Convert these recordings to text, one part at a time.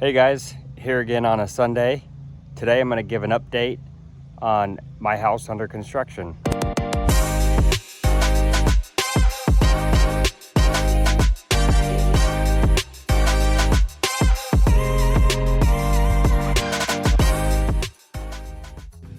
Hey guys, here again on a Sunday. Today I'm going to give an update on my house under construction.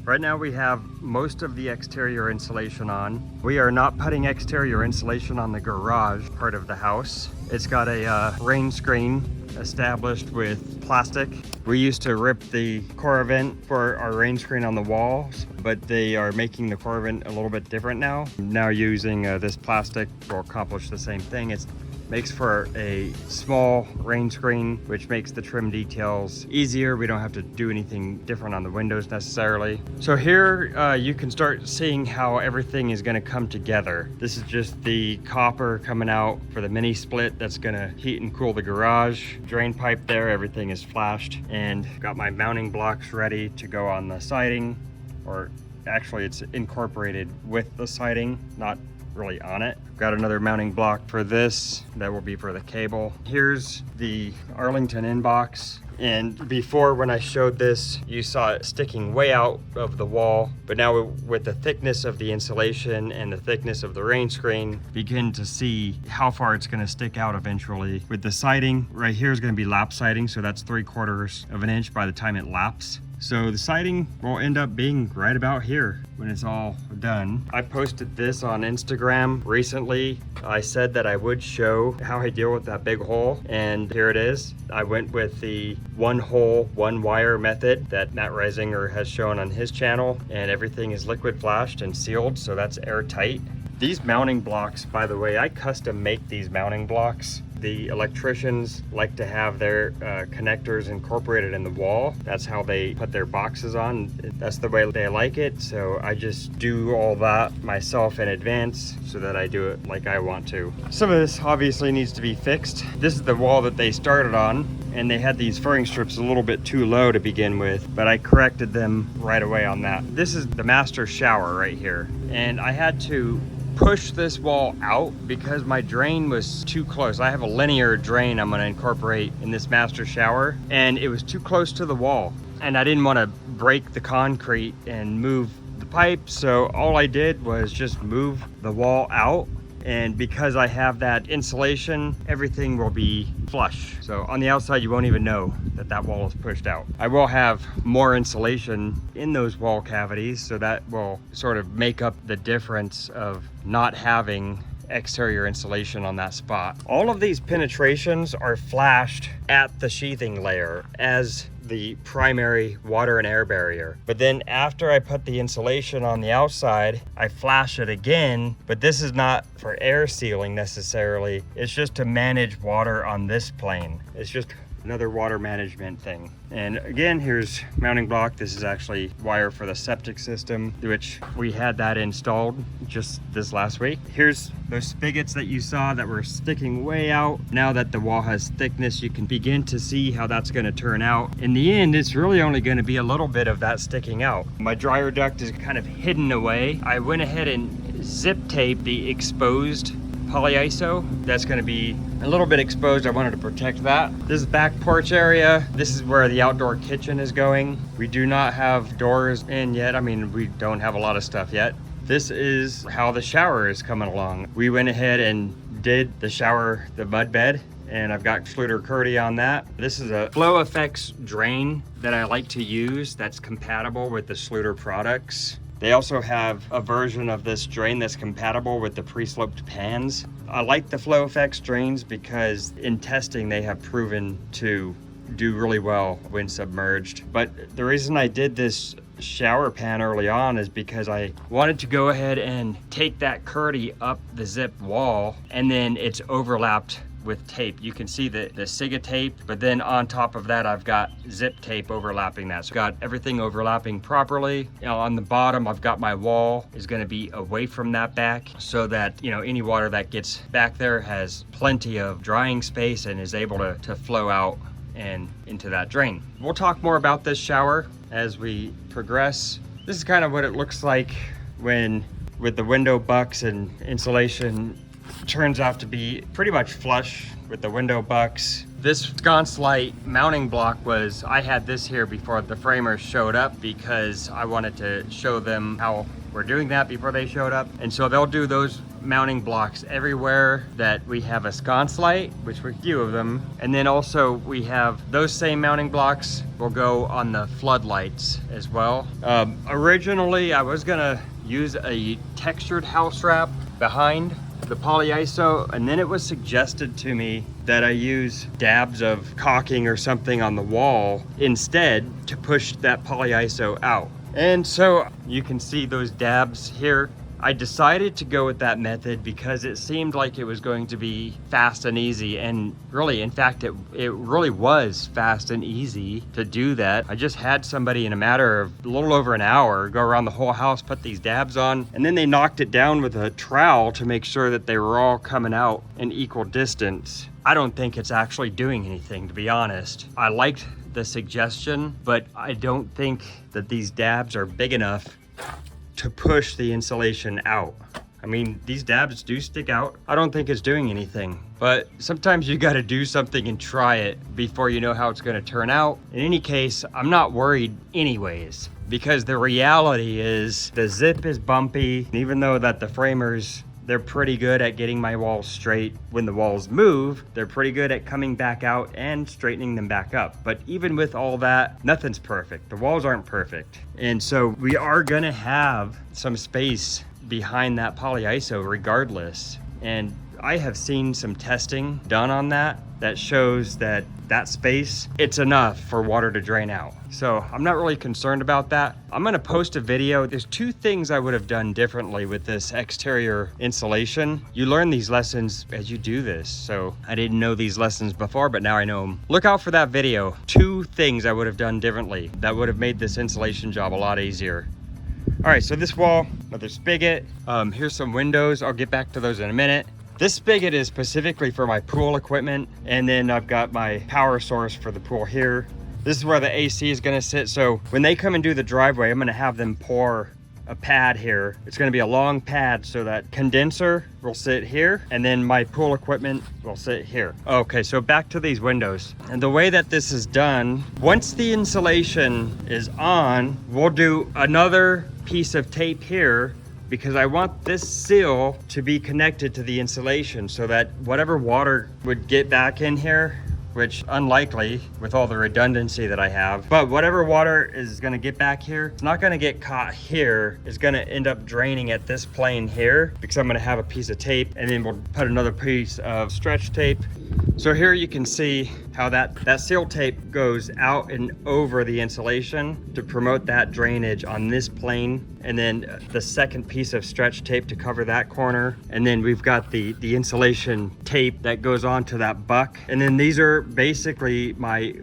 Right now we have most of the exterior insulation on. We are not putting exterior insulation on the garage part of the house. It's got a rain screen established with plastic. We used to rip the Coravent for our rain screen on the walls, but they are making the Coravent a little bit different now. Now using this plastic will accomplish the same thing. It makes for a small rain screen, which makes the trim details easier. We don't have to do anything different on the windows necessarily. So here you can start seeing how everything is going to come together. This is just the copper coming out for the mini split that's going to heat and cool the garage. Drain pipe there, everything is flashed, and got my mounting blocks ready to go on the siding, or actually it's incorporated with the siding, not really on it. Got another mounting block for this that will be for the cable. Here's the Arlington inbox. And before, when I showed this, you saw it sticking way out of the wall, but now with the thickness of the insulation and the thickness of the rain screen, begin to see how far it's going to stick out eventually. With the siding right here is going to be lap siding, so that's 3/4 of an inch by the time it laps. So the siding will end up being right about here when it's all done. I posted this on Instagram recently. I said that I would show how I deal with that big hole, and here it is. I went with the one hole, one wire method that Matt Reisinger has shown on his channel, and everything is liquid flashed and sealed, so that's airtight. These mounting blocks, by the way, I custom make these mounting blocks. The electricians like to have their connectors incorporated in the wall. That's how they put their boxes on. That's the way they like it. So I just do all that myself in advance so that I do it like I want to. Some of this obviously needs to be fixed. This is the wall that they started on, and they had these furring strips a little bit too low to begin with, but I corrected them right away on that. This is the master shower right here, and I had to push this wall out because my drain was too close. I have a linear drain I'm going to incorporate in this master shower, and it was too close to the wall, and I didn't want to break the concrete and move the pipe, so all I did was just move the wall out. And because I have that insulation, everything will be flush. So on the outside, you won't even know that that wall is pushed out. I will have more insulation in those wall cavities, so that will sort of make up the difference of not having exterior insulation on that spot. All of these penetrations are flashed at the sheathing layer as the primary water and air barrier. But then after I put the insulation on the outside, I flash it again, but this is not for air sealing necessarily. It's just to manage water on this plane. It's just another water management thing. And again, here's mounting block. This is actually wire for the septic system, which we had that installed just this last week. Here's those spigots that you saw that were sticking way out. Now that the wall has thickness, you can begin to see how that's going to turn out. In the end, it's really only going to be a little bit of that sticking out. My dryer duct is kind of hidden away. I went ahead and zip taped the exposed polyiso. That's going to be a little bit exposed. I wanted to protect that. This is back porch area. This is where the outdoor kitchen is going. We do not have doors in yet. I mean, we don't have a lot of stuff yet. This is how the shower is coming along. We went ahead and did the shower, the mud bed, and I've got Schluter-Kerdi on that. This is a Flow Effects drain that I like to use that's compatible with the Schluter products. They also have a version of this drain that's compatible with the pre-sloped pans. I like the Flow Effects drains because in testing they have proven to do really well when submerged. But the reason I did this shower pan early on is because I wanted to go ahead and take that Kerdi up the zip wall, and then it's overlapped with tape. You can see the Siga tape, but then on top of that I've got zip tape overlapping that. So I've got everything overlapping properly. You know, on the bottom I've got my wall is going to be away from that back, so that, you know, any water that gets back there has plenty of drying space and is able to flow out and into that drain. We'll talk more about this shower as we progress. This is kind of what it looks like when, with the window bucks and insulation, turns out to be pretty much flush with the window bucks. This sconce light mounting block I had this here before the framers showed up because I wanted to show them how we're doing that before they showed up. And so they'll do those mounting blocks everywhere that we have a sconce light, which were a few of them. And then also we have those same mounting blocks will go on the floodlights as well. Originally I was gonna use a textured house wrap behind the polyiso, and then it was suggested to me that I use dabs of caulking or something on the wall instead to push that polyiso out. And so you can see those dabs here. I decided to go with that method because it seemed like it was going to be fast and easy, and really, in fact, it really was fast and easy to do that. I just had somebody in a matter of a little over an hour go around the whole house, put these dabs on, and then they knocked it down with a trowel to make sure that they were all coming out in equal distance. I don't think it's actually doing anything, to be honest. I liked the suggestion, but I don't think that these dabs are big enough to push the insulation out. I mean, these dabs do stick out. I don't think it's doing anything, but sometimes you gotta do something and try it before you know how it's gonna turn out. In any case, I'm not worried anyways, because the reality is the zip is bumpy. And even though that the framers, they're pretty good at getting my walls straight when the walls move, they're pretty good at coming back out and straightening them back up. But even with all that, nothing's perfect. The walls aren't perfect. And so we are gonna have some space behind that polyiso regardless. And I have seen some testing done on that shows that space, it's enough for water to drain out. So I'm not really concerned about that. I'm gonna post a video. There's two things I would have done differently with this exterior insulation. You learn these lessons as you do this. So I didn't know these lessons before, but now I know them. Look out for that video. Two things I would have done differently that would have made this insulation job a lot easier. All right, so this wall, another spigot. Here's some windows. I'll get back to those in a minute. This spigot is specifically for my pool equipment, and then I've got my power source for the pool here. This is where the AC is gonna sit, so when they come and do the driveway, I'm gonna have them pour a pad here. It's gonna be a long pad, so that condenser will sit here, and then my pool equipment will sit here. Okay, so back to these windows. And the way that this is done, once the insulation is on, we'll do another piece of tape here, because I want this seal to be connected to the insulation so that whatever water would get back in here, which unlikely with all the redundancy that I have, but whatever water is gonna get back here, it's not gonna get caught here. It's gonna end up draining at this plane here, because I'm gonna have a piece of tape, and then we'll put another piece of stretch tape. So here you can see how that seal tape goes out and over the insulation to promote that drainage on this plane. And then the second piece of stretch tape to cover that corner. And then we've got the insulation tape that goes onto that buck. And then these are basically my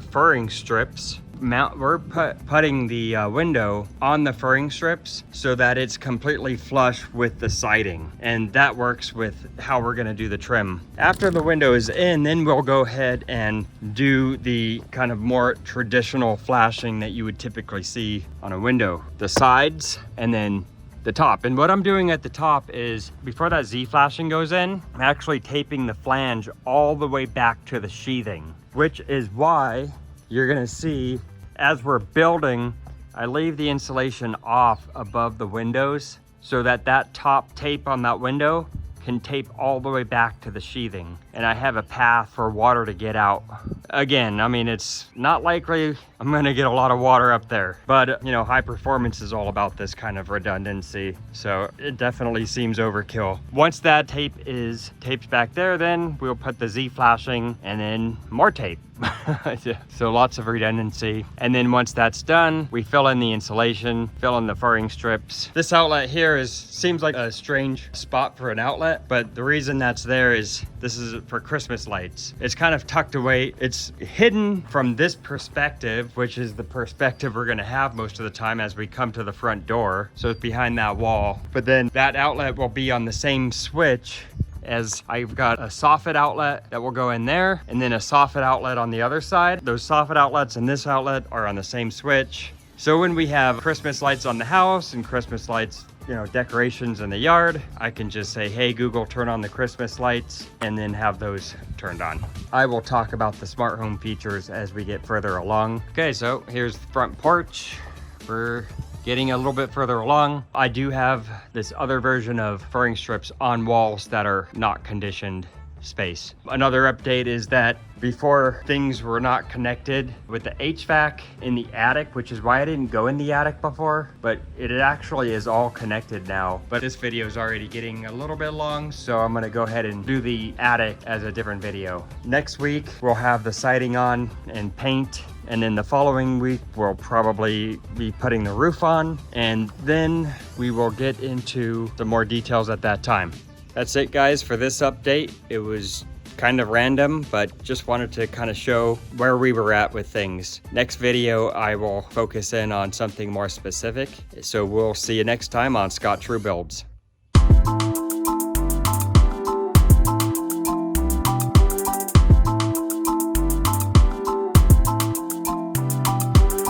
furring strips. We're putting the window on the furring strips so that it's completely flush with the siding, and that works with how we're going to do the trim. After the window is in, then we'll go ahead and do the kind of more traditional flashing that you would typically see on a window, the sides and then the top. And what I'm doing at the top is, before that Z flashing goes in, I'm actually taping the flange all the way back to the sheathing, which is why you're gonna see as we're building, I leave the insulation off above the windows so that that top tape on that window can tape all the way back to the sheathing. And I have a path for water to get out. Again, I mean, it's not likely I'm gonna get a lot of water up there, but you know, high performance is all about this kind of redundancy. So it definitely seems overkill. Once that tape is taped back there, then we'll put the Z flashing and then more tape. So lots of redundancy. And then once that's done, we fill in the insulation, fill in the furring strips. This outlet here seems like a strange spot for an outlet, but the reason that's there is this is for Christmas lights. It's kind of tucked away. It's hidden from this perspective, which is the perspective we're gonna have most of the time as we come to the front door. So it's behind that wall. But then that outlet will be on the same switch as I've got a soffit outlet that will go in there, and then a soffit outlet on the other side. Those soffit outlets and this outlet are on the same switch. So when we have Christmas lights on the house and Christmas lights, you know, decorations in the yard, I can just say, hey, Google, turn on the Christmas lights, and then have those turned on. I will talk about the smart home features as we get further along. Okay, so here's the front porch. We're getting a little bit further along. I do have this other version of furring strips on walls that are not conditioned space. Another update is that before, things were not connected with the HVAC in the attic, which is why I didn't go in the attic before, but it actually is all connected now. But this video is already getting a little bit long, so I'm gonna go ahead and do the attic as a different video. Next week, we'll have the siding on and paint, and then the following week, we'll probably be putting the roof on, and then we will get into some more details at that time. That's it, guys, for this update. It was kind of random, but just wanted to kind of show where we were at with things. Next video, I will focus in on something more specific. So we'll see you next time on Scott True Builds.